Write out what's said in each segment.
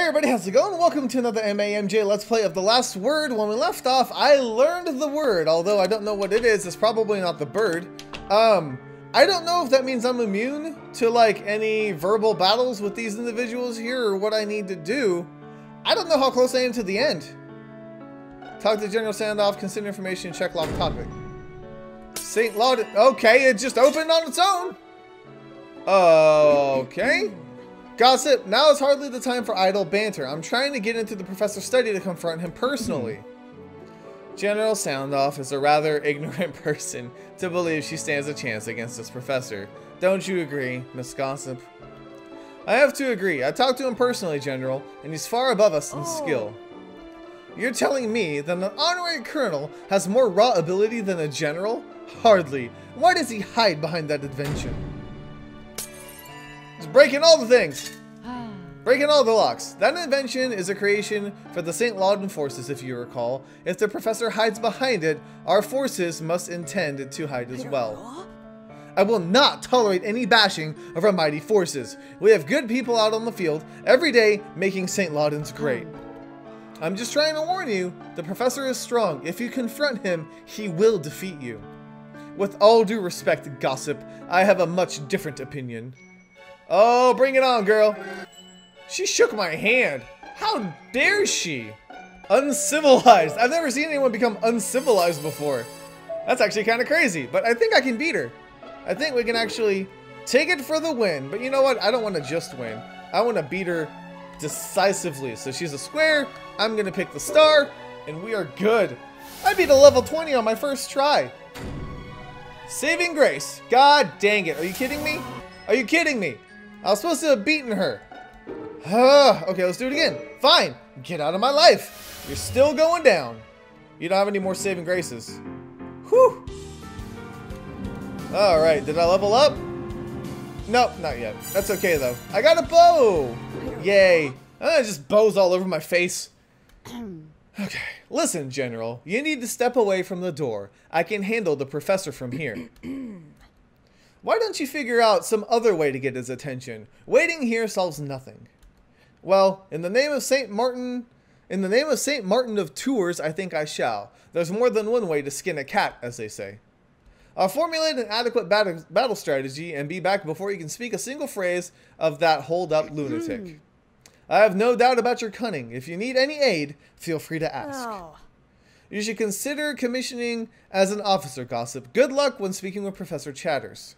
everybody, how's it going? Welcome to another MAMJ Let's Play of The Last Word. When we left off, I learned the word, although I don't know what it is. It's probably not the bird. I don't know if that means I'm immune to, like, any verbal battles with these individuals here or what I need to do. I don't know how close I am to the end. Talk to General Sandoff, consider information, check log topic. St. Laud. Okay, it just opened on its own. Okay. Gossip, now is hardly the time for idle banter. I'm trying to get into the professor's study to confront him personally. General Soundoff is a rather ignorant person to believe she stands a chance against this professor. Don't you agree, Miss Gossip? I have to agree. I talked to him personally, General, and he's far above us in skill. You're telling me that an honorary colonel has more raw ability than a general? Hardly. Why does he hide behind that invention? He's breaking all the things. Breaking all the locks. That invention is a creation for the St. Lauden forces, if you recall. If the professor hides behind it, our forces must intend to hide as well. I will not tolerate any bashing of our mighty forces. We have good people out on the field every day making St. Laudens great. I'm just trying to warn you, the professor is strong. If you confront him, he will defeat you. With all due respect, Gossip, I have a much different opinion. Oh, bring it on, girl. She shook my hand. How dare she? Uncivilized. I've never seen anyone become uncivilized before. That's actually kind of crazy, but I think I can beat her. I think we can actually take it for the win. But you know what? I don't want to just win. I want to beat her decisively. So she's a square. I'm going to pick the star, and we are good. I beat a level 20 on my first try. Saving grace. God dang it. Are you kidding me? Are you kidding me? I was supposed to have beaten her. Okay, let's do it again. Fine. Get out of my life. You're still going down. You don't have any more saving graces. Whew. Alright, did I level up? Nope, not yet. That's okay, though. I got a bow. Yay. Just bows all over my face. Okay. Listen, General. You need to step away from the door. I can handle the professor from here. Why don't you figure out some other way to get his attention? Waiting here solves nothing. Well, in the name of St. Martin of Tours, I think I shall. There's more than one way to skin a cat, as they say. I'll formulate an adequate battle strategy and be back before you can speak a single phrase of that hold-up lunatic. I have no doubt about your cunning. If you need any aid, feel free to ask. You should consider commissioning as an officer, Gossip. Good luck when speaking with Professor Chatters.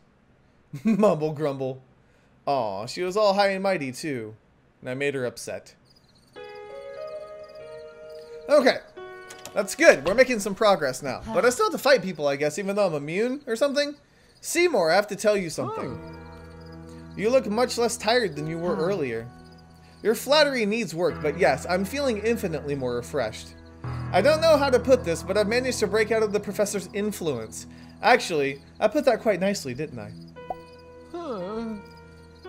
Mumble grumble. Aw, she was all high and mighty too. And I made her upset. Okay. That's good. We're making some progress now. But I still have to fight people, I guess, even though I'm immune or something. Seymour, I have to tell you something. You look much less tired than you were earlier. Your flattery needs work, but yes, I'm feeling infinitely more refreshed. I don't know how to put this, but I've managed to break out of the professor's influence. Actually, I put that quite nicely, didn't I?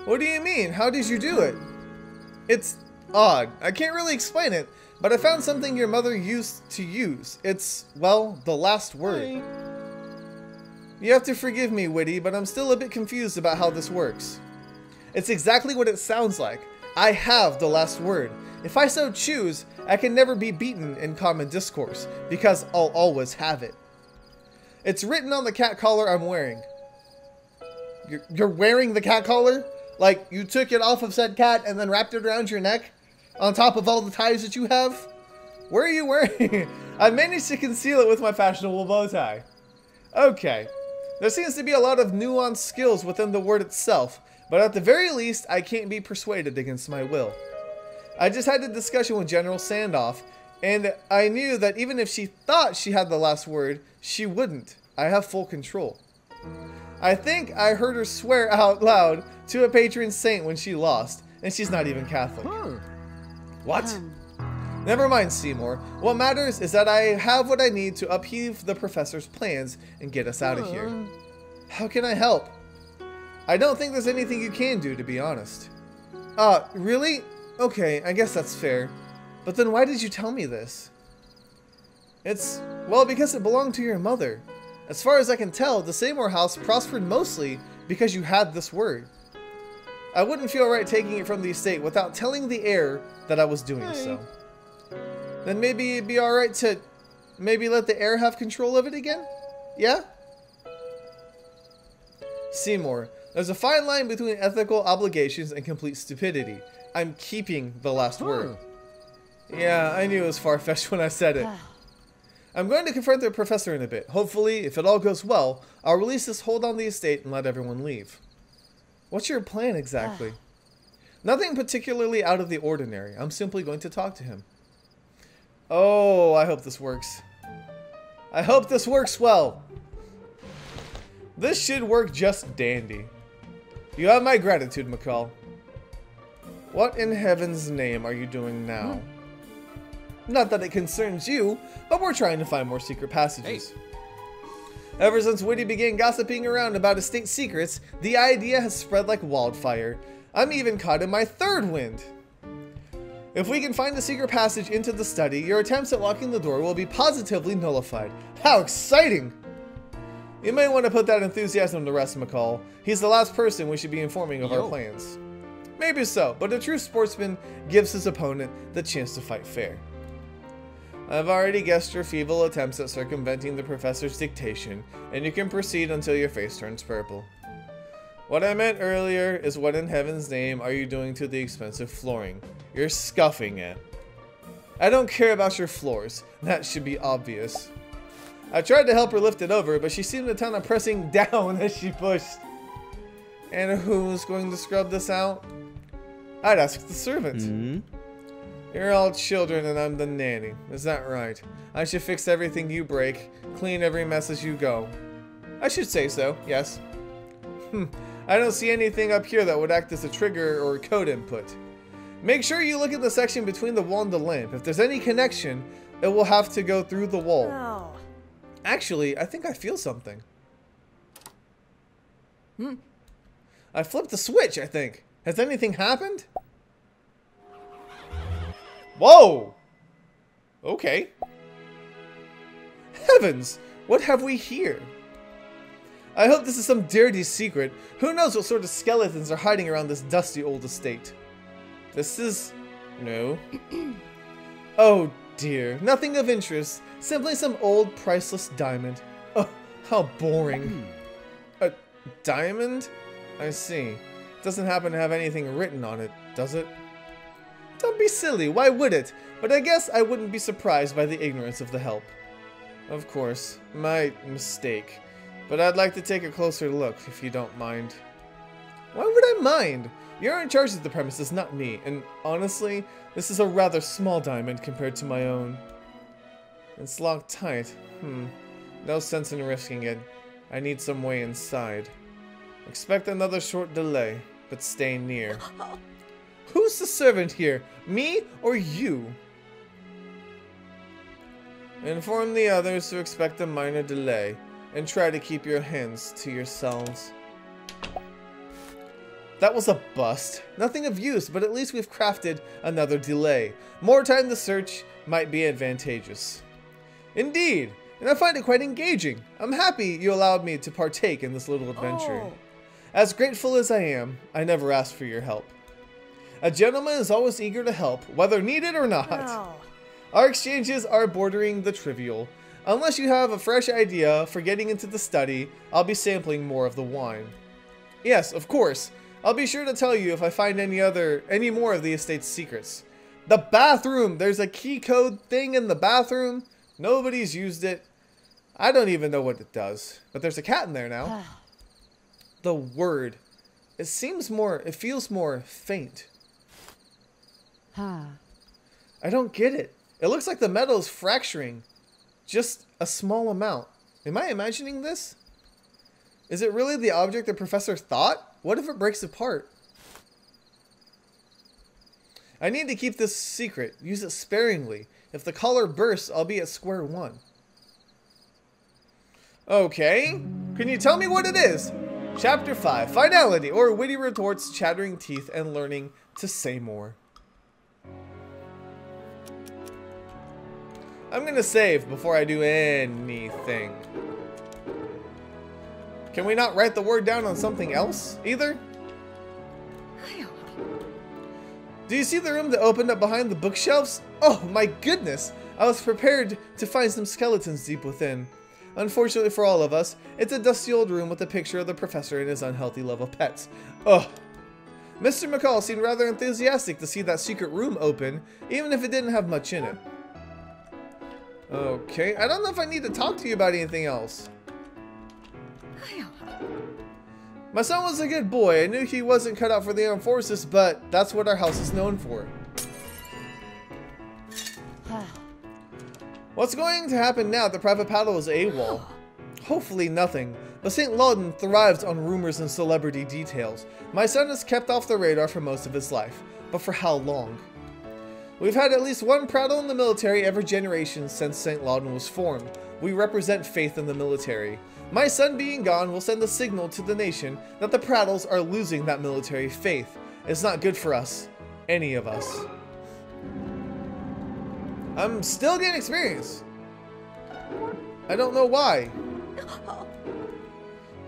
What do you mean? How did you do it? It's odd. I can't really explain it, but I found something your mother used to use. It's, well, the last word. You have to forgive me, Witty, but I'm still a bit confused about how this works. It's exactly what it sounds like. I have the last word. If I so choose, I can never be beaten in common discourse, because I'll always have it. It's written on the cat collar I'm wearing. You're wearing the cat collar? Like, you took it off of said cat and then wrapped it around your neck? On top of all the ties that you have? Where are you wearing? I managed to conceal it with my fashionable bow tie. Okay. There seems to be a lot of nuanced skills within the word itself, but at the very least, I can't be persuaded against my will. I just had a discussion with General Sandoff, and I knew that even if she thought she had the last word, she wouldn't. I have full control. I think I heard her swear out loud to a patron saint when she lost, and she's not even Catholic. What? Never mind, Seymour. What matters is that I have what I need to upheave the professor's plans and get us out of here. How can I help? I don't think there's anything you can do, to be honest. Really? Okay, I guess that's fair. But then why did you tell me this? It's, well, because it belonged to your mother. As far as I can tell, the Seymour house prospered mostly because you had this word. I wouldn't feel right taking it from the estate without telling the heir that I was doing so. Then maybe it'd be alright to maybe let the heir have control of it again? Yeah? Seymour, there's a fine line between ethical obligations and complete stupidity. I'm keeping the last word. Yeah, I knew it was far-fetched when I said it. I'm going to confront the professor in a bit. Hopefully, if it all goes well, I'll release this hold on the estate and let everyone leave. What's your plan exactly? Nothing particularly out of the ordinary. I'm simply going to talk to him. Oh, I hope this works. I hope this works well. This should work just dandy. You have my gratitude, McCall. What in heaven's name are you doing now? Not that it concerns you, but we're trying to find more secret passages. Ever since Woody began gossiping around about estate secrets, the idea has spread like wildfire. I'm even caught in my third wind. If we can find a secret passage into the study, your attempts at locking the door will be positively nullified. How exciting! You may want to put that enthusiasm to rest, McCall. He's the last person we should be informing of our plans. Maybe so, but a true sportsman gives his opponent the chance to fight fair. I've already guessed your feeble attempts at circumventing the professor's dictation, and you can proceed until your face turns purple. What I meant earlier is what in heaven's name are you doing to the expensive flooring? You're scuffing it. I don't care about your floors. That should be obvious. I tried to help her lift it over, but she seemed intent on pressing down as she pushed. And who's going to scrub this out? I'd ask the servant. You're all children and I'm the nanny. Is that right? I should fix everything you break, clean every mess as you go. I should say so, yes. I don't see anything up here that would act as a trigger or a code input. Make sure you look at the section between the wall and the lamp. If there's any connection, it will have to go through the wall. Oh. Actually, I think I feel something. I flipped the switch, I think. Has anything happened? Whoa! Okay. Heavens! What have we here? I hope this is some dirty secret. Who knows what sort of skeletons are hiding around this dusty old estate? This is... no. Oh dear. Nothing of interest. Simply some old priceless diamond. Oh, how boring. A diamond? I see. Doesn't happen to have anything written on it, does it? Don't be silly, why would it? But I guess I wouldn't be surprised by the ignorance of the help. Of course, my mistake. But I'd like to take a closer look, if you don't mind. Why would I mind? You're in charge of the premises, not me. And honestly, this is a rather small diamond compared to my own. It's locked tight. No sense in risking it. I need some way inside. Expect another short delay, but stay near. Who's the servant here? Me or you? Inform the others to expect a minor delay, and try to keep your hands to yourselves. That was a bust. Nothing of use, but at least we've crafted another delay. More time to search might be advantageous. Indeed, and I find it quite engaging. I'm happy you allowed me to partake in this little adventure. As grateful as I am, I never asked for your help. A gentleman is always eager to help, whether needed or not. Our exchanges are bordering the trivial. Unless you have a fresh idea for getting into the study, I'll be sampling more of the wine. Yes, of course. I'll be sure to tell you if I find any more of the estate's secrets. The bathroom! There's a key code thing in the bathroom. Nobody's used it. I don't even know what it does. But there's a cat in there now. The word. It feels more faint. I don't get it. It looks like the metal is fracturing. Just a small amount. Am I imagining this? Is it really the object the professor thought? What if it breaks apart? I need to keep this secret. Use it sparingly. If the collar bursts, I'll be at square one. Okay. Can you tell me what it is? Chapter 5. Finality, or witty retorts, chattering teeth, and learning to say more. I'm gonna save before I do anything. Can we not write the word down on something else, either? Do you see the room that opened up behind the bookshelves? Oh my goodness! I was prepared to find some skeletons deep within. Unfortunately for all of us, it's a dusty old room with a picture of the professor and his unhealthy love of pets. Ugh. Mr. McCall seemed rather enthusiastic to see that secret room open, even if it didn't have much in it. Okay, I don't know if I need to talk to you about anything else. My son was a good boy. I knew he wasn't cut out for the armed forces, but that's what our house is known for. What's going to happen now that Private Paddle is AWOL? Hopefully nothing, but St. Lauden thrives on rumors and celebrity details. My son is kept off the radar for most of his life, but for how long? We've had at least one Prattle in the military every generation since St. Lauden was formed. We represent faith in the military. My son being gone will send a signal to the nation that the Prattles are losing that military faith. It's not good for us. Any of us. I'm still getting experience. I don't know why.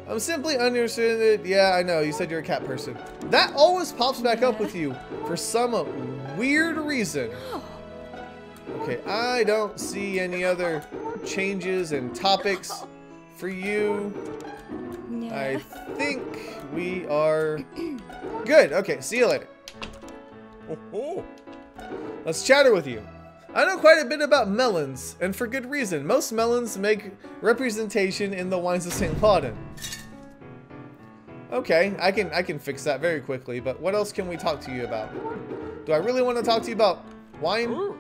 I'm simply understanding. Yeah, I know. You said you're a cat person. That always pops back up with you for some weird reason. Okay, I don't see any other changes and topics for you. I think we are good. Okay, see you later. Let's chatter with you. I know quite a bit about melons, and for good reason. Most melons make representation in the wines of St. Lauden. Okay, I can fix that very quickly, but what else can we talk to you about? Do I really want to talk to you about wine?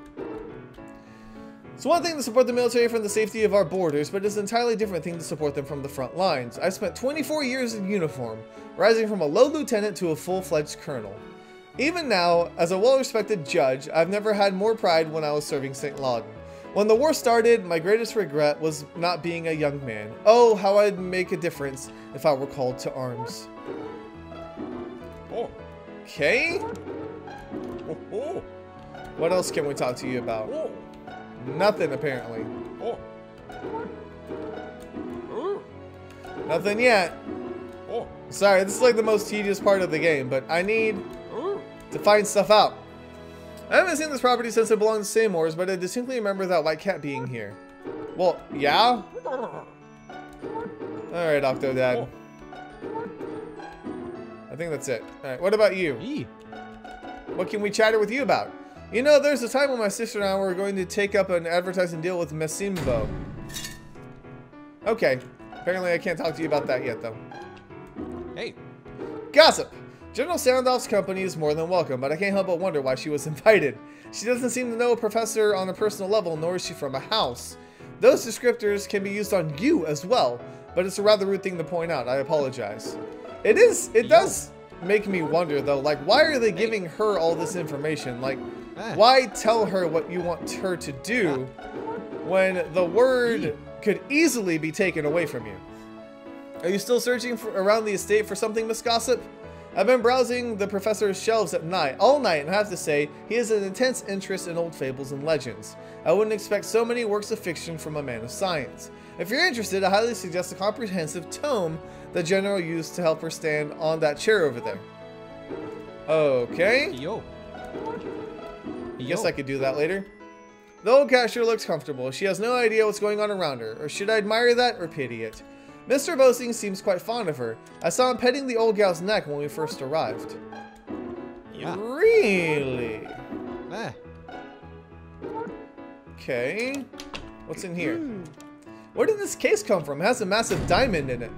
It's one thing to support the military from the safety of our borders, but it's an entirely different thing to support them from the front lines. I spent 24 years in uniform, rising from a low lieutenant to a full-fledged colonel. Even now, as a well-respected judge, I've never had more pride when I was serving St. Lauden. When the war started, my greatest regret was not being a young man. Oh, how I'd make a difference if I were called to arms. Okay. What else can we talk to you about? Nothing, apparently. Nothing yet. Sorry, this is like the most tedious part of the game, but I need to find stuff out. I haven't seen this property since it belonged to Seymour's, but I distinctly remember that white cat being here. Well, yeah? Alright, Octodad. I think that's it. Alright, what about you? What can we chatter with you about? You know, there's a time when my sister and I were going to take up an advertising deal with Messimbo. Okay. Apparently I can't talk to you about that yet, though. Hey. Gossip! General Sandoff's company is more than welcome, but I can't help but wonder why she was invited. She doesn't seem to know a professor on a personal level, nor is she from a house. Those descriptors can be used on you as well, but it's a rather rude thing to point out. I apologize. It does make me wonder, though, like, why are they giving her all this information? Like, why tell her what you want her to do when the word could easily be taken away from you? Are you still searching around the estate for something, Miss Gossip? I've been browsing the professor's shelves at night, all night, and I have to say, he has an intense interest in old fables and legends. I wouldn't expect so many works of fiction from a man of science. If you're interested, I highly suggest a comprehensive tome the General used to help her stand on that chair over there. Okay. Yo. Guess I could do that later. The old cat sure looks comfortable. She has no idea what's going on around her. Or should I admire that or pity it? Mr. Boasting seems quite fond of her. I saw him petting the old gal's neck when we first arrived. Yeah. Really? Okay. What's in here? Where did this case come from? It has a massive diamond in it.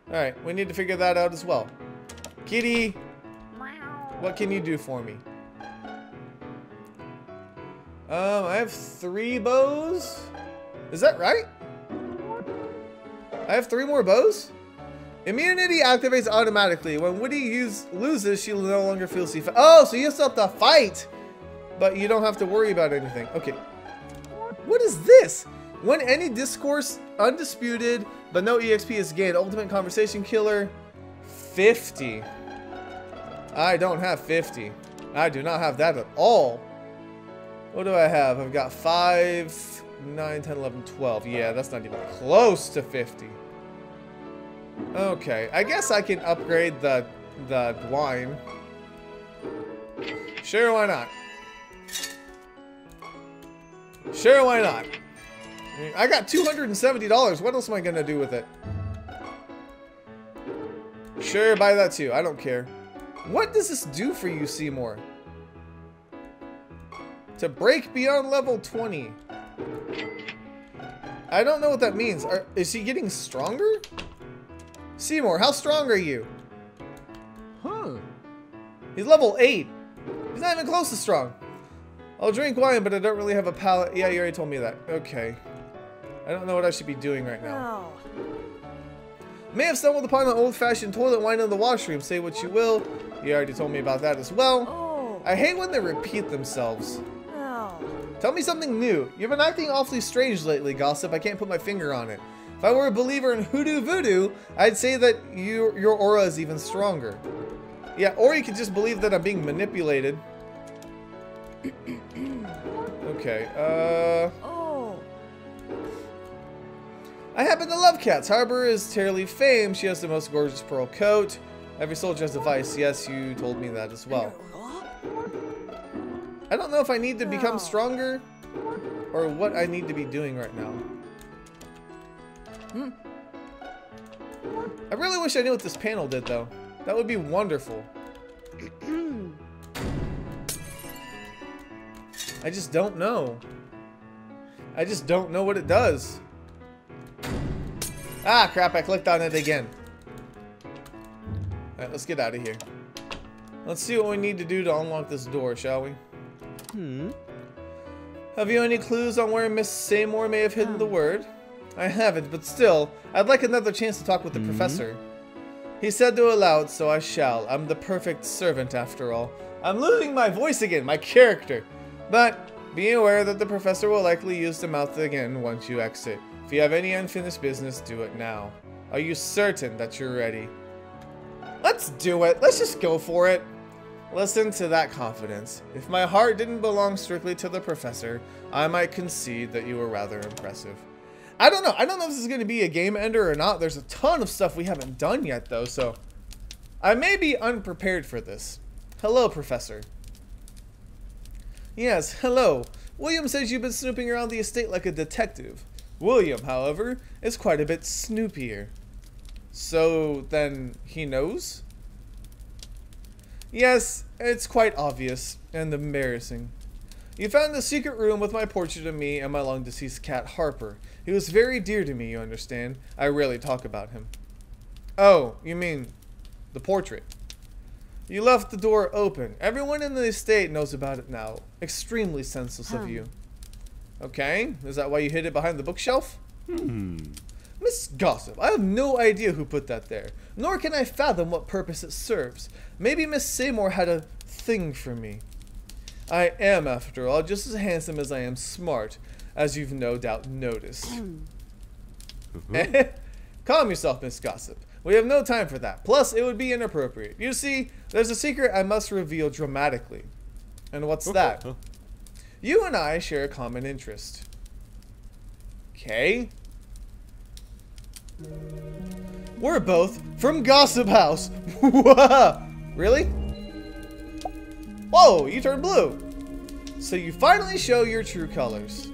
Alright, we need to figure that out as well. Kitty, what can you do for me? I have 3 bows. Is that right? I have 3 more bows? Immunity activates automatically. When Woody loses, she'll no longer feel safe. Oh, so you still have to fight, but you don't have to worry about anything. Okay. What is this? When any discourse undisputed, but no EXP is gained. Ultimate conversation killer. 50. I don't have 50. I do not have that at all. What do I have? I've got 5, 9, 10, 11, 12. Yeah, that's not even close to 50. Okay, I guess I can upgrade the wine. Sure, why not? Sure, why not? I got $270. What else am I gonna do with it? Sure, buy that too. I don't care. What does this do for you, Seymour? To break beyond level 20. I don't know what that means. Is he getting stronger? Seymour, how strong are you? Huh. He's level 8. He's not even close to strong. I'll drink wine, but I don't really have a palate. Yeah, you already told me that. Okay. I don't know what I should be doing right now. May have stumbled upon an old-fashioned toilet wine in the washroom. Say what you will. You already told me about that as well. I hate when they repeat themselves. Tell me something new. You've been acting awfully strange lately, Gossip. I can't put my finger on it. If I were a believer in hoodoo voodoo, I'd say that your aura is even stronger. Yeah, or you could just believe that I'm being manipulated. Okay, I happen to love cats. Harbor is terribly famed. She has the most gorgeous pearl coat. Every soldier has a vice. Yes, you told me that as well. I don't know if I need to become stronger or what I need to be doing right now. I really wish I knew what this panel did, though. That would be wonderful. I just don't know. I just don't know what it does. Ah, crap, I clicked on it again. Alright, let's get out of here. Let's see what we need to do to unlock this door, shall we? Have you any clues on where Miss Seymour may have hidden the word? I haven't, but still, I'd like another chance to talk with the professor. He said to aloud, so I shall. I'm the perfect servant after all. I'm losing my voice again, my character. But be aware that the professor will likely use the mouth again once you exit. If you have any unfinished business, do it now. Are you certain that you're ready? Let's do it. Let's just go for it. Listen to that confidence. If my heart didn't belong strictly to the professor, I might concede that you were rather impressive. I don't know. I don't know if this is going to be a game ender or not. There's a ton of stuff we haven't done yet, though, so I may be unprepared for this. Hello, Professor. Yes, hello. William says you've been snooping around the estate like a detective. William, however, is quite a bit snoopier. So, then, he knows? Yes, it's quite obvious and embarrassing. You found the secret room with my portrait of me and my long-deceased cat, Harper. He was very dear to me, you understand. I rarely talk about him. Oh, you mean the portrait. You left the door open. Everyone in the estate knows about it now. Extremely senseless of you. Okay, is that why you hid it behind the bookshelf? Miss Gossip, I have no idea who put that there, nor can I fathom what purpose it serves. Maybe Miss Seymour had a thing for me. I am, after all, just as handsome as I am smart, as you've no doubt noticed. Calm yourself, Miss Gossip. We have no time for that. Plus, it would be inappropriate. You see, there's a secret I must reveal dramatically. And what's that? You and I share a common interest. Okay. We're both from Gossip House. Really? Whoa, you turned blue. So you finally show your true colors.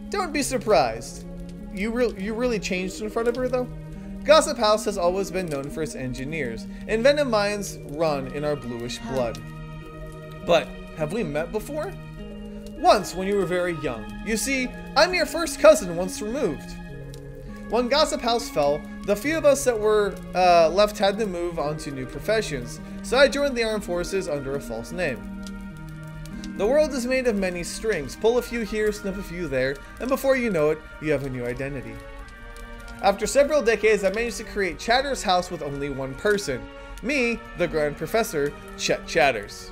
Don't be surprised. You really changed in front of her, though? Gossip House has always been known for its engineers, and venom mines run in our bluish blood. But have we met before? Once, when you were very young. You see, I'm your first cousin once removed. When Gossip House fell, the few of us that were left had to move on to new professions, so I joined the armed forces under a false name. The world is made of many strings. Pull a few here, snip a few there, and before you know it, you have a new identity. After several decades, I managed to create Chatter's House with only one person. Me, the Grand Professor, Chet Chatters.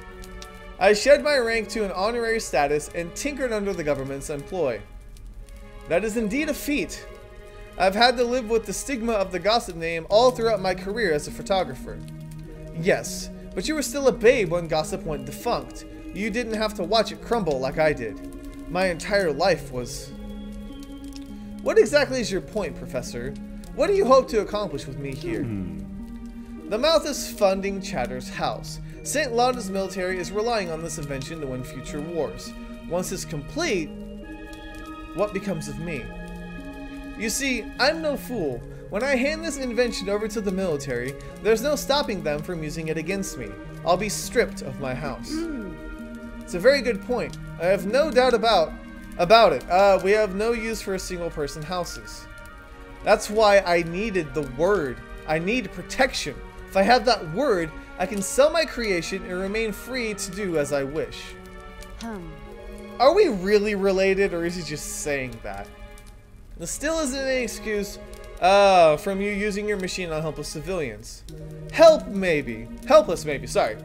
I shed my rank to an honorary status and tinkered under the government's employ. That is indeed a feat. I've had to live with the stigma of the gossip name all throughout my career as a photographer. Yes, but you were still a babe when gossip went defunct. You didn't have to watch it crumble like I did. My entire life was... What exactly is your point, Professor? What do you hope to accomplish with me here? The mouth is funding Chatter's House. St. Lauda's military is relying on this invention to win future wars. Once it's complete, what becomes of me? You see, I'm no fool. When I hand this invention over to the military, there's no stopping them from using it against me. I'll be stripped of my house. It's a very good point. I have no doubt about it. We have no use for single-person houses. That's why I needed the word. I need protection. If I have that word, I can sell my creation and remain free to do as I wish. Are we really related, or is he just saying that? This still isn't an excuse from you using your machine on helpless civilians. Helpless maybe, sorry.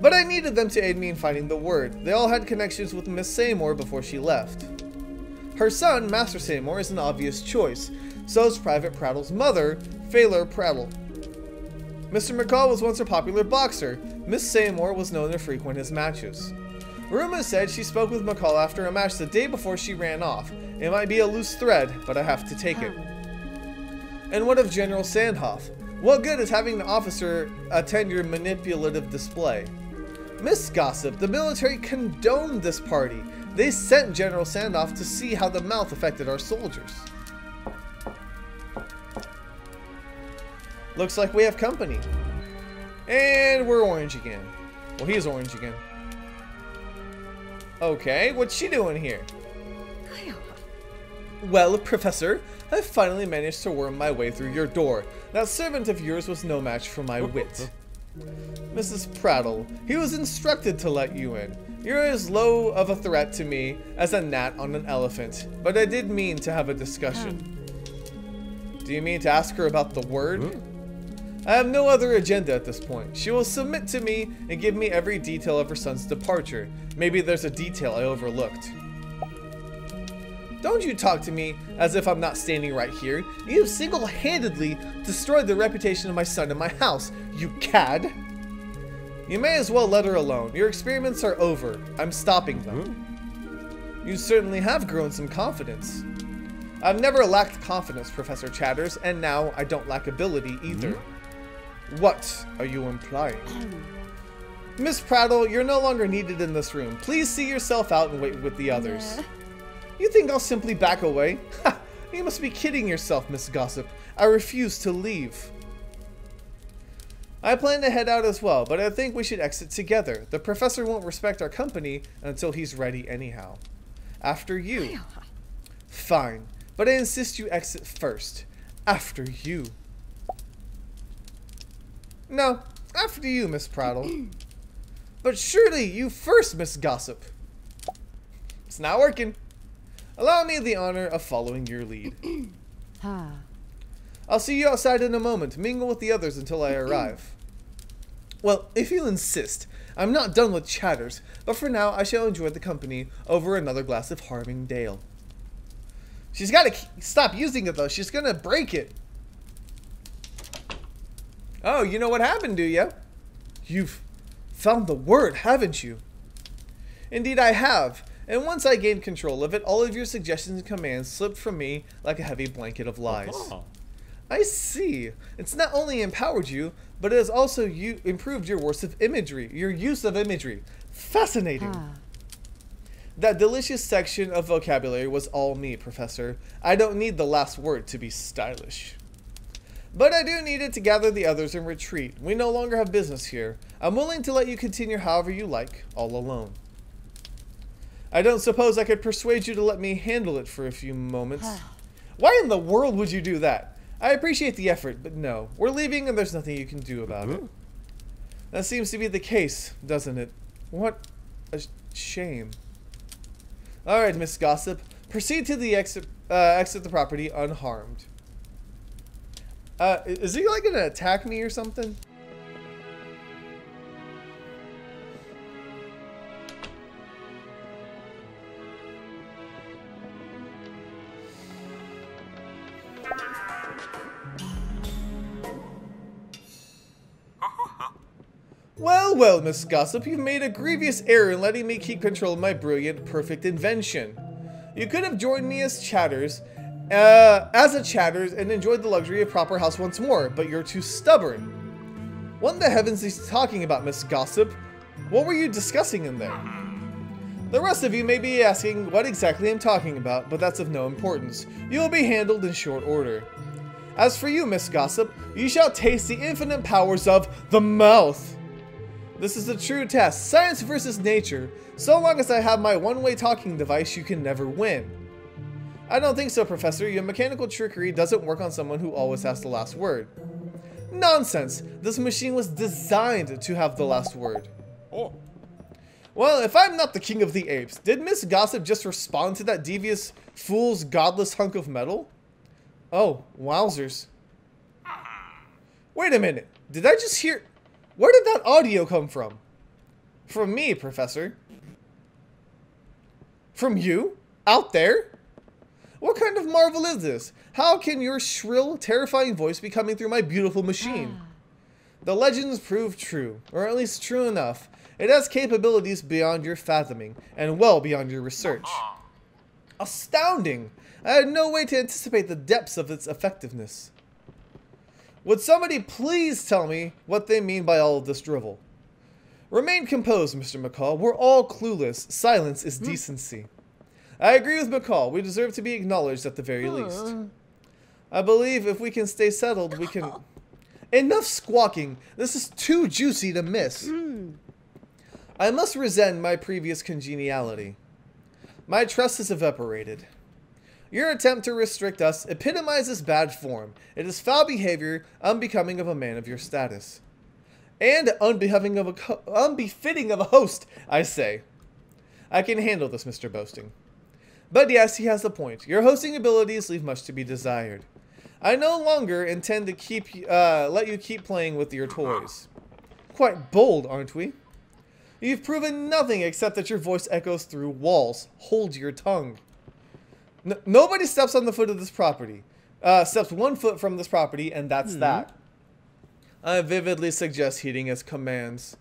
But I needed them to aid me in finding the word. They all had connections with Miss Seymour before she left. Her son, Master Seymour, is an obvious choice. So is Private Prattle's mother, Phaler Prattle. Mr. McCall was once a popular boxer. Miss Seymour was known to frequent his matches. Rumor said she spoke with McCall after a match the day before she ran off. It might be a loose thread, but I have to take it. And what of General Sandhoff? What good is having the officer attend your manipulative display? Miss Gossip, the military condoned this party. They sent General Sandhoff to see how the mouth affected our soldiers. Looks like we have company. And we're orange again. Well, he's orange again. Okay, what's she doing here? Well, Professor, I finally managed to worm my way through your door. That servant of yours was no match for my wit. Mrs. Prattle, he was instructed to let you in. You're as low of a threat to me as a gnat on an elephant, but I did mean to have a discussion. Do you mean to ask her about the word? I have no other agenda at this point. She will submit to me and give me every detail of her son's departure. Maybe there's a detail I overlooked. Don't you talk to me as if I'm not standing right here. You have single-handedly destroyed the reputation of my son and my house, you cad. You may as well let her alone. Your experiments are over. I'm stopping them. You certainly have grown some confidence. I've never lacked confidence, Professor Chatters, and now I don't lack ability either. What are you implying? Miss Prattle, you're no longer needed in this room. Please see yourself out and wait with the others. You think I'll simply back away? Ha! You must be kidding yourself, Miss Gossip. I refuse to leave. I plan to head out as well, but I think we should exit together. The professor won't respect our company until he's ready anyhow. After you. Fine, but I insist you exit first. After you. No, after you, Miss Prattle. But surely you first, Miss Gossip. It's not working. Allow me the honor of following your lead. I'll see you outside in a moment. Mingle with the others until I arrive. Well, if you insist. I'm not done with Chatters, but for now I shall enjoy the company over another glass of Harmingdale. She's got to stop using it though. She's going to break it. Oh, you know what happened, do you? You've found the word, haven't you? Indeed I have. And once I gained control of it, all of your suggestions and commands slipped from me like a heavy blanket of lies. I see. It's not only empowered you, but it has also improved your use of imagery. Fascinating. That delicious section of vocabulary was all me, Professor. I don't need the last word to be stylish. But I do need it to gather the others and retreat. We no longer have business here. I'm willing to let you continue however you like, all alone. I don't suppose I could persuade you to let me handle it for a few moments. Why in the world would you do that? I appreciate the effort, but no. We're leaving and there's nothing you can do about it. That seems to be the case, doesn't it? What a shame. Alright, Miss Gossip. Proceed to the exit the property unharmed. Is he like gonna attack me or something? Well, well, Miss Gossip, you've made a grievous error in letting me keep control of my brilliant, perfect invention. You could have joined me as Chatters, and enjoyed the luxury of proper house once more, but you're too stubborn. What in the heavens is he talking about, Miss Gossip? What were you discussing in there? The rest of you may be asking what exactly I'm talking about, but that's of no importance. You will be handled in short order. As for you, Miss Gossip, you shall taste the infinite powers of the mouth. This is a true test, science versus nature. So long as I have my one-way talking device, you can never win. I don't think so, Professor. Your mechanical trickery doesn't work on someone who always has the last word. Nonsense! This machine was designed to have the last word. Oh. Well, if I'm not the king of the apes, did Miss Gossip just respond to that devious fool's godless hunk of metal? Oh, wowzers. Wait a minute. Did I just hear... Where did that audio come from? From me, Professor. From you? Out there? What kind of marvel is this? How can your shrill, terrifying voice be coming through my beautiful machine? The legends prove true, or at least true enough. It has capabilities beyond your fathoming, and well beyond your research. Astounding! I had no way to anticipate the depths of its effectiveness. Would somebody please tell me what they mean by all of this drivel? Remain composed, Mr. McCall. We're all clueless. Silence is decency. I agree with McCall. We deserve to be acknowledged at the very least. I believe if we can stay settled, we can... Enough squawking. This is too juicy to miss. I must resent my previous congeniality. My trust has evaporated. Your attempt to restrict us epitomizes bad form. It is foul behavior, unbecoming of a man of your status. And unbefitting of a host, I say. I can handle this, Mr. Boasting. But yes, he has a point. Your hosting abilities leave much to be desired. I no longer intend to let you keep playing with your toys. Quite bold, aren't we? You've proven nothing except that your voice echoes through walls. Hold your tongue. Nobody steps on the foot of this property. Steps 1 foot from this property, and that's that. I vividly suggest heeding his commands.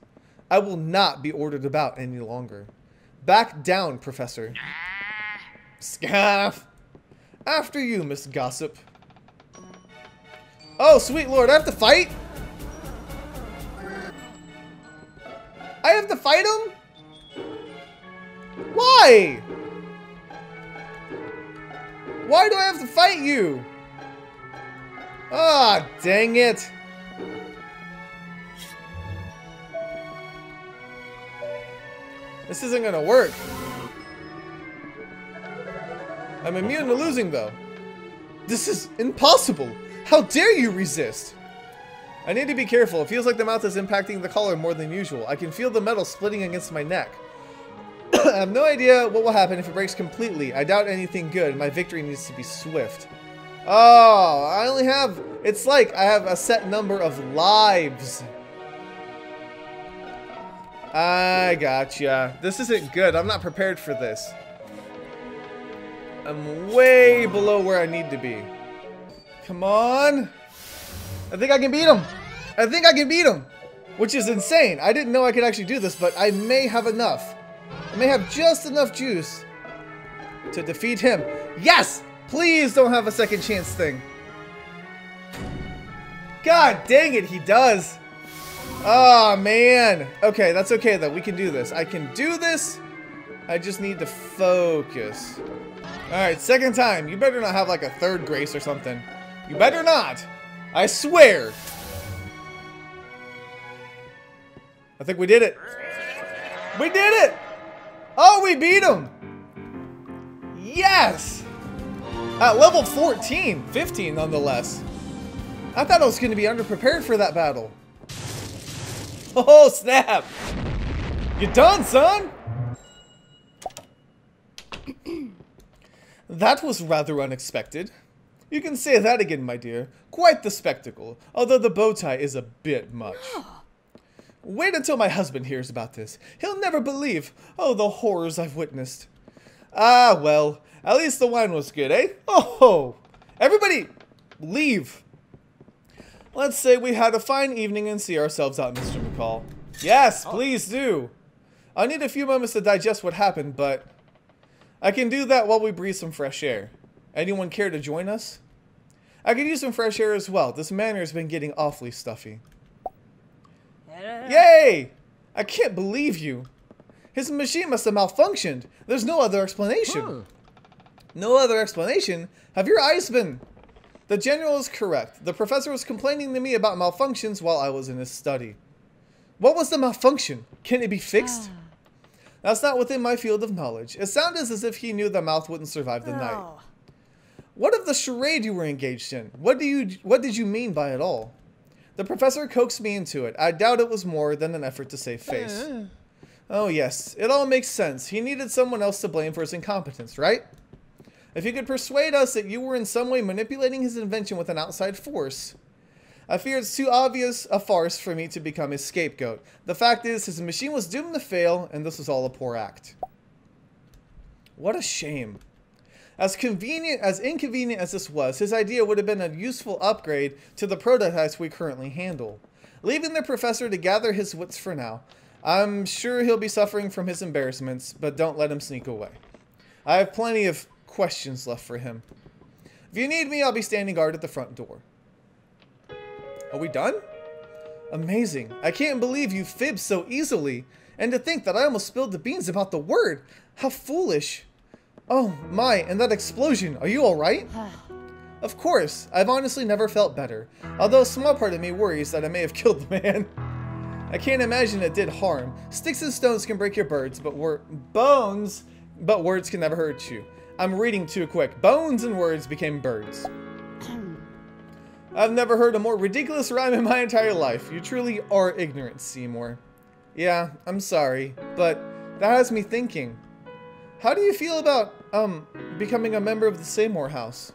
I will not be ordered about any longer. Back down, Professor. Scaff. After you, Miss Gossip. Oh, sweet lord, I have to fight? I have to fight him? Why? Why do I have to fight you? Ah, dang it. This isn't gonna work. I'm immune to losing, though. This is impossible. How dare you resist? I need to be careful. It feels like the mouth is impacting the collar more than usual. I can feel the metal splitting against my neck. I have no idea what will happen if it breaks completely. I doubt anything good. My victory needs to be swift. Oh, I only have... It's like I have a set number of lives. I gotcha. This isn't good. I'm not prepared for this. I'm way below where I need to be. Come on. I think I can beat him. I think I can beat him. Which is insane. I didn't know I could actually do this, but I may have enough. I may have just enough juice to defeat him. Yes! Please don't have a second chance thing. God dang it, he does. Oh, man. Okay, that's okay, though. We can do this. I can do this. I just need to focus. Alright, second time. You better not have like a third grace or something. You better not. I swear. I think we did it. We did it. Oh, we beat him. Yes. At level 14. 15 nonetheless. I thought I was going to be underprepared for that battle. Oh, snap. You done, son? That was rather unexpected. You can say that again, my dear. Quite the spectacle, although the bow tie is a bit much. Wait until my husband hears about this. He'll never believe. Oh, the horrors I've witnessed. Ah, well, at least the wine was good, eh? Oh, everybody, leave. Let's say we had a fine evening and see ourselves out, Mr. McCall. Yes, please do. I'll need a few moments to digest what happened, but I can do that while we breathe some fresh air. Anyone care to join us? I could use some fresh air as well. This manor has been getting awfully stuffy. Yay! I can't believe you. His machine must have malfunctioned. There's no other explanation. Huh. No other explanation? Have your eyes been... The general is correct. The professor was complaining to me about malfunctions while I was in his study. What was the malfunction? Can it be fixed? That's not within my field of knowledge. It sounded as if he knew the mouth wouldn't survive the night. What of the charade you were engaged in? What did you mean by it all? The professor coaxed me into it. I doubt it was more than an effort to save face. Oh yes, it all makes sense. He needed someone else to blame for his incompetence, right? If you could persuade us that you were in some way manipulating his invention with an outside force. I fear it's too obvious a farce for me to become his scapegoat. The fact is, his machine was doomed to fail, and this was all a poor act. What a shame. As inconvenient as this was, his idea would have been a useful upgrade to the prototypes we currently handle. Leaving the professor to gather his wits for now. I'm sure he'll be suffering from his embarrassments, but don't let him sneak away. I have plenty of questions left for him. If you need me, I'll be standing guard at the front door. Are we done? Amazing. I can't believe you fibbed so easily. And to think that I almost spilled the beans about the word. How foolish. Oh my, and that explosion. Are you alright? Of course. I've honestly never felt better. Although a small part of me worries that I may have killed the man. I can't imagine it did harm. Sticks and stones can break your words can never hurt you. I'm reading too quick. Bones and words became birds. I've never heard a more ridiculous rhyme in my entire life. You truly are ignorant, Seymour. Yeah, I'm sorry, but that has me thinking. How do you feel about, becoming a member of the Seymour house?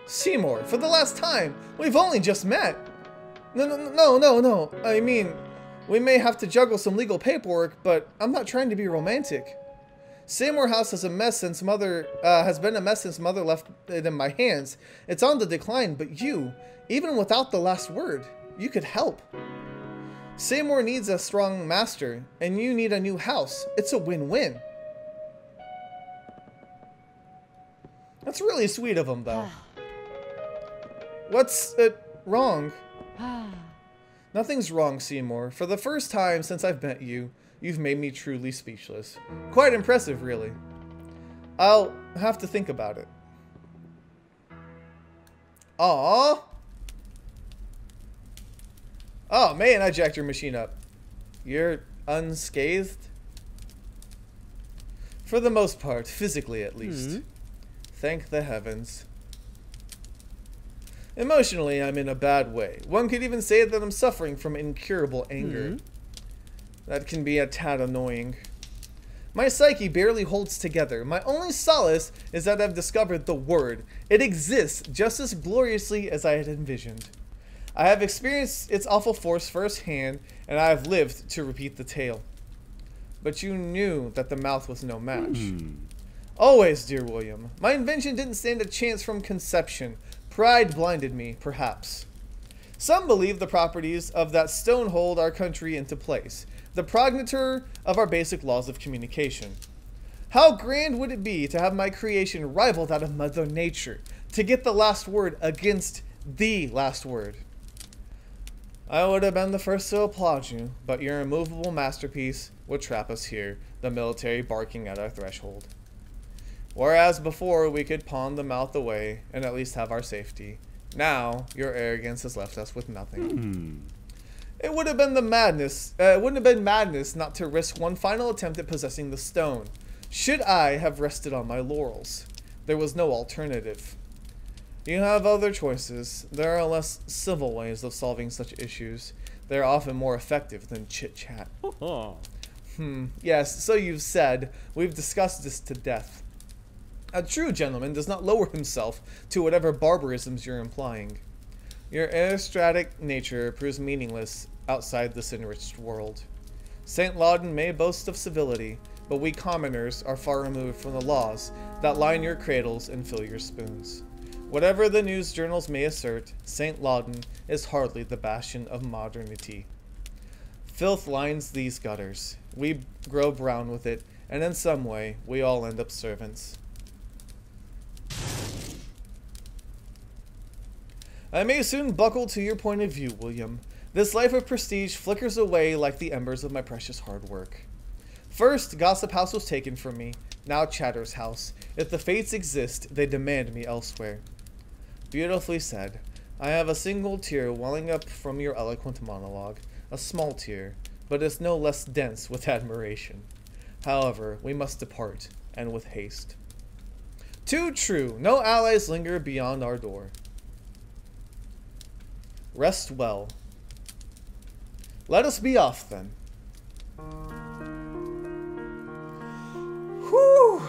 Seymour, for the last time, we've only just met. No. I mean, we may have to juggle some legal paperwork, but I'm not trying to be romantic. Seymour House has been a mess since Mother left it in my hands. It's on the decline, but you, even without the last word, you could help. Seymour needs a strong master, and you need a new house. It's a win-win. That's really sweet of him, though. What's wrong? Nothing's wrong, Seymour. For the first time since I've met you, you've made me truly speechless. Quite impressive, really. I'll have to think about it. Aww. Oh, man, I jacked your machine up. You're unscathed? For the most part, physically at least. Thank the heavens. Emotionally, I'm in a bad way. One could even say that I'm suffering from incurable anger. That can be a tad annoying. My psyche barely holds together. My only solace is that I've discovered the word. It exists just as gloriously as I had envisioned. I have experienced its awful force firsthand, and I have lived to repeat the tale. But you knew that the mouth was no match. Always, dear William. My invention didn't stand a chance from conception. Pride blinded me, perhaps. Some believe the properties of that stone hold our country into place, the progenitor of our basic laws of communication. How grand would it be to have my creation rival that of Mother Nature, to get the last word against the last word? I would have been the first to applaud you, but your immovable masterpiece would trap us here, the military barking at our threshold. Whereas before we could pawn the mouth away and at least have our safety, now your arrogance has left us with nothing. It would have been madness not to risk one final attempt at possessing the stone. Should I have rested on my laurels? There was no alternative. You have other choices. There are less civil ways of solving such issues. They are often more effective than chit-chat. Yes, so you've said. We've discussed this to death. A true gentleman does not lower himself to whatever barbarisms you're implying. Your aristocratic nature proves meaningless outside this enriched world. St. Lauden may boast of civility, but we commoners are far removed from the laws that line your cradles and fill your spoons. Whatever the news journals may assert, St. Lauden is hardly the bastion of modernity. Filth lines these gutters. We grow brown with it, and in some way, we all end up servants. I may soon buckle to your point of view, William. This life of prestige flickers away like the embers of my precious hard work. First, Gossip House was taken from me. Now Chatter's House. If the fates exist, they demand me elsewhere. Beautifully said. I have a single tear welling up from your eloquent monologue. A small tear, but it's no less dense with admiration. However, we must depart, and with haste. Too true. No allies linger beyond our door. Rest well. Let us be off, then. Whew.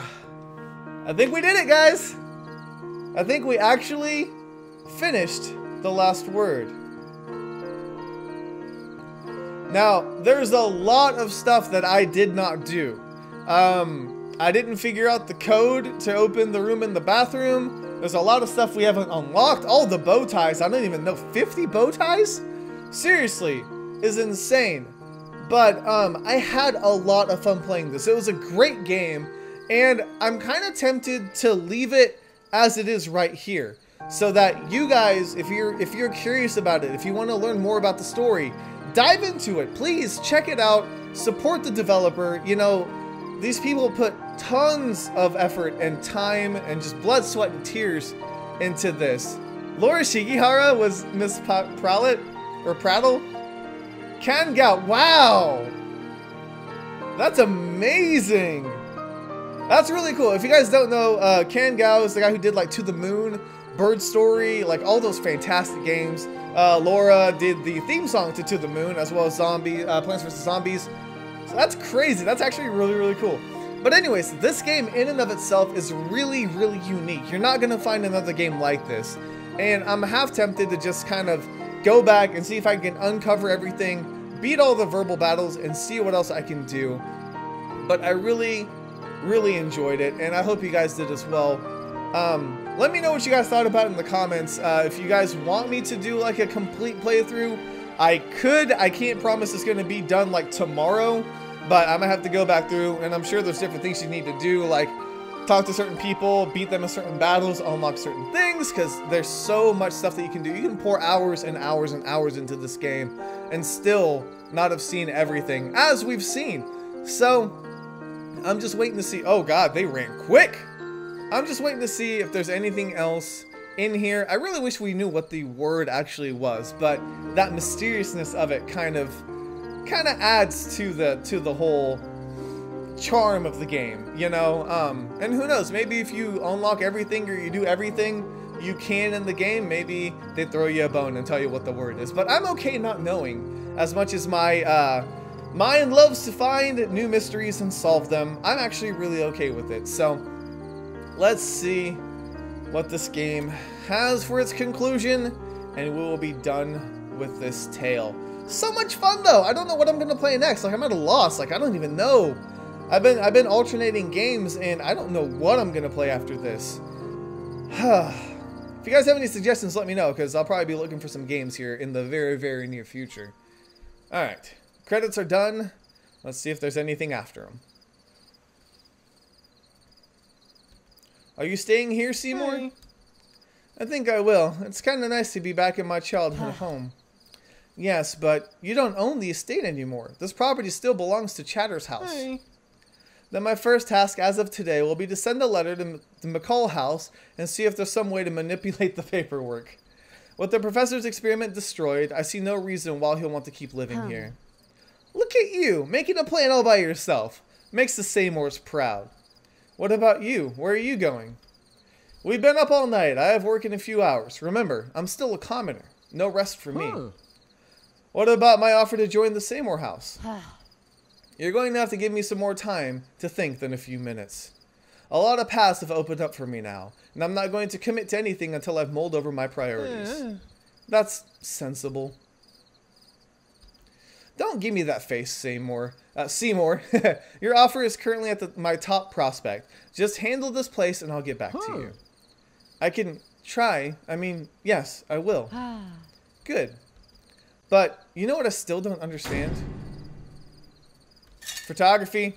I think we did it, guys. I think we actually finished the last word. Now, there's a lot of stuff that I did not do. I didn't figure out the code to open the room in the bathroom. There's a lot of stuff we haven't unlocked. All the bow ties. I don't even know. 50 bow ties? Seriously, is insane. But I had a lot of fun playing this. It was a great game, and I'm kind of tempted to leave it as it is right here, so that you guys, if you're curious about it, if you want to learn more about the story, dive into it. Please check it out. Support the developer. You know, these people put tons of effort and time and just blood, sweat, and tears into this. Laura Shigihara was Miss Prattle. Kangao, wow! That's amazing! That's really cool. If you guys don't know, Kangao is the guy who did like To the Moon, Bird Story, like all those fantastic games. Laura did the theme song to the Moon, as well as Plants vs. Zombies. So that's crazy. That's actually really, really cool. But anyways, this game in and of itself is really, really unique. You're not going to find another game like this. And I'm half tempted to just kind of go back and see if I can uncover everything, beat all the verbal battles, and see what else I can do. But I really, really enjoyed it, and I hope you guys did as well. Let me know what you guys thought about it in the comments. If you guys want me to do like a complete playthrough, I could. I can't promise it's going to be done like tomorrow, but I'm going to have to go back through, and I'm sure there's different things you need to do, like talk to certain people, beat them in certain battles, unlock certain things, because there's so much stuff that you can do. You can pour hours and hours and hours into this game and still not have seen everything, as we've seen. So I'm just waiting to see. Oh god, they ran quick. I'm just waiting to see if there's anything else in here. I really wish we knew what the word actually was, but that mysteriousness of it kind of adds to the whole charm of the game, you know. And who knows, maybe if you unlock everything or you do everything you can in the game, maybe they throw you a bone and tell you what the word is. But I'm okay not knowing. As much as my mind loves to find new mysteries and solve them, I'm actually really okay with it. So let's see what this game has for its conclusion, and we will be done with this tale. So much fun though. I don't know what I'm gonna play next. Like, I'm at a loss. Like, I don't even know. I've been alternating games, and I don't know what I'm gonna play after this. If you guys have any suggestions, let me know, because I'll probably be looking for some games here in the very, very near future. Alright, credits are done. Let's see if there's anything after them. Are you staying here, Seymour? Hey. I think I will. It's kind of nice to be back in my childhood home. Yes, but you don't own the estate anymore. This property still belongs to Chatter's house. Hey. Then my first task as of today will be to send a letter to the McCall house and see if there's some way to manipulate the paperwork. With the professor's experiment destroyed, I see no reason why he'll want to keep living here. Look at you, making a plan all by yourself. Makes the Seymours proud. What about you? Where are you going? We've been up all night. I have work in a few hours. Remember, I'm still a commoner. No rest for me. What about my offer to join the Seymour house? You're going to have to give me some more time to think than a few minutes. A lot of paths have opened up for me now, and I'm not going to commit to anything until I've mulled over my priorities. That's sensible. Don't give me that face, Seymour. Seymour, your offer is currently at my top prospect. Just handle this place and I'll get back to you. I can try. I mean, yes, I will. Good. But you know what I still don't understand? Photography?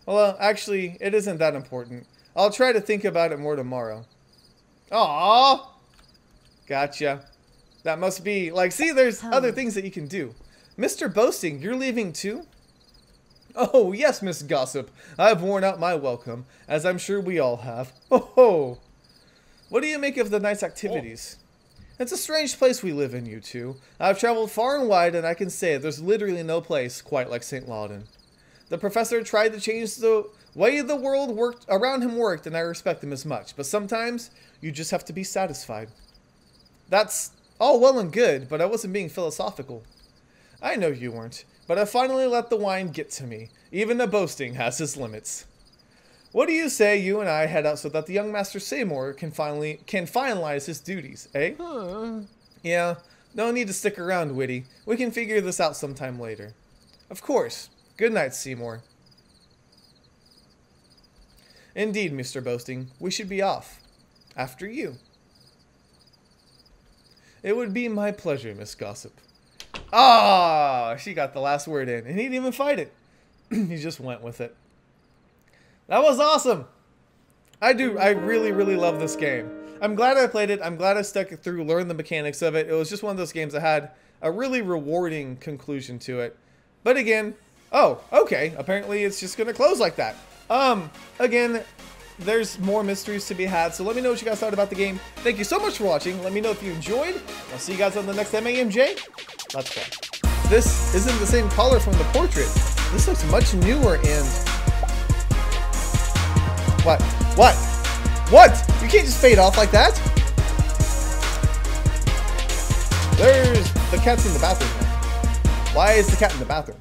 Well, actually, it isn't that important. I'll try to think about it more tomorrow. Aww! Gotcha. That must be, like, see, there's other things that you can do. Mr. Boasting, you're leaving too? Oh, yes, Miss Gossip. I've worn out my welcome, as I'm sure we all have. Ho ho! What do you make of the night's activities? It's a strange place we live in, you two. I've traveled far and wide, and I can say there's literally no place quite like St. Lauden. The professor tried to change the way the world worked around him worked, and I respect him as much. But sometimes, you just have to be satisfied. That's all well and good, but I wasn't being philosophical. I know you weren't, but I finally let the wine get to me. Even the boasting has its limits. What do you say you and I head out so that the young Master Seymour can finalize his duties, eh? Yeah, no need to stick around, Witty. We can figure this out sometime later. Of course. Good night, Seymour. Indeed, Mr. Boasting, we should be off. After you. It would be my pleasure, Miss Gossip. Ah, she got the last word in, and he didn't even fight it. He just went with it. That was awesome. I really, really love this game. I'm glad I played it. I'm glad I stuck it through, learned the mechanics of it. It was just one of those games that had a really rewarding conclusion to it. But again, oh, okay. Apparently it's just going to close like that. Again, there's more mysteries to be had, so let me know what you guys thought about the game. Thank you so much for watching. Let me know if you enjoyed. I'll see you guys on the next MAMJ. Let's go. This isn't the same color from the portrait. This looks much newer and... What? What? What? You can't just fade off like that. There's... The cat's in the bathroom now. Why is the cat in the bathroom?